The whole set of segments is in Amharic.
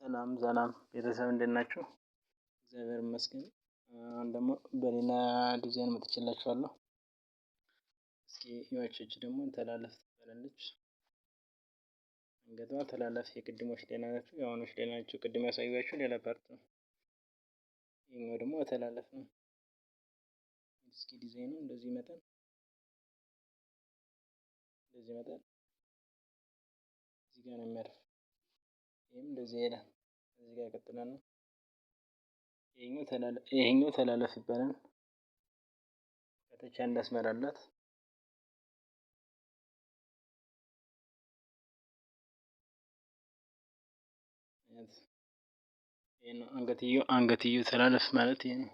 ሰላም ሰላም ቤተሰብ እንዴት ናችሁ? እግዚአብሔር ይመስገን። አሁን ደግሞ በሌላ ዲዛይን መጥቼላችኋለሁ። እስኪ ይቺ ደግሞ ተላለፍ ትባላለች። አንገቷ ተላለፍ የቅድሞች ሌላ ናቸው፣ የአሁኖች ሌላ ናቸው። ቅድም ያሳዩችሁ ሌላ ፓርት ነው። ይሄኛው ደግሞ ተላለፍ ነው። እስኪ ዲዛይኑ እንደዚህ ይመጣል። እንደዚህ ይመጣል። እዚህ ጋር ነው የሚያርፍ። ይሄም እንደዚህ ይሄዳል። እዚህ ጋር ይቀጥላል ነው። ይሄኛው ተላለፍ ይባላል። ከታች አንድ መስመር አላት። ይሄ ነው አንገትየው ተላለፍ ማለት ይሄ ነው።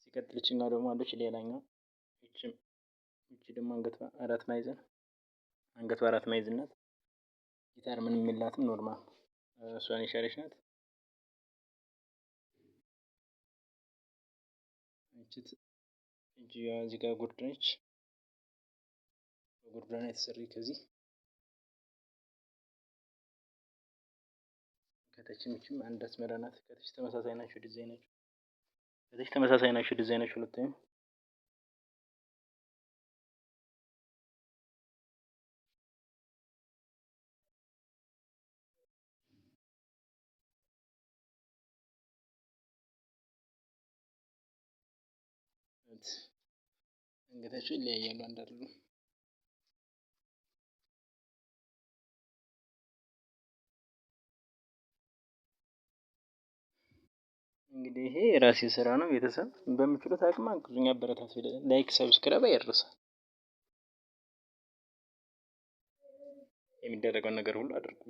ሲቀጥል እችኛው ደግሞ አለች ሌላኛው። እቺ ደግሞ አንገቷ አራት ማዕዘን ናት። ጊታር ምንም የላትም ኖርማል እሷን የሻለች ናት። እጅየዋ እዚህ ጋር ጉርድ ነች። በጉርድ ነው የተሰራች። ከዚህ ከታችም አንድ አስመራ ናት። ከታች ተመሳሳይ ናቸው ዲዛይናቸው ሁለቱም። አንገታቸው ይለያያሉ አንድ አይደሉም። እንግዲህ ይሄ የራሴ ስራ ነው። ቤተሰብ በምችሉት አቅም አግዙኝ፣ አበረታቱ። ላይክ ሰብስክራይብ አይረሳ። የሚደረገውን ነገር ሁሉ አድርጉ።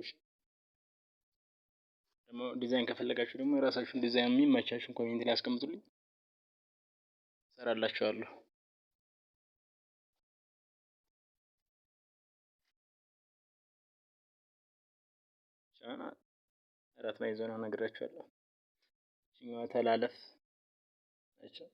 ደግሞ ዲዛይን ከፈለጋችሁ ደግሞ የራሳችሁን ዲዛይን የሚመቻችሁን ኮሜንት ላይ አስቀምጡልኝ፣ እሰራላችኋለሁ። አራት ማዕዘኗ ነግራችኋለሁ። እቺኛዋ ተላለፍ ናቸው።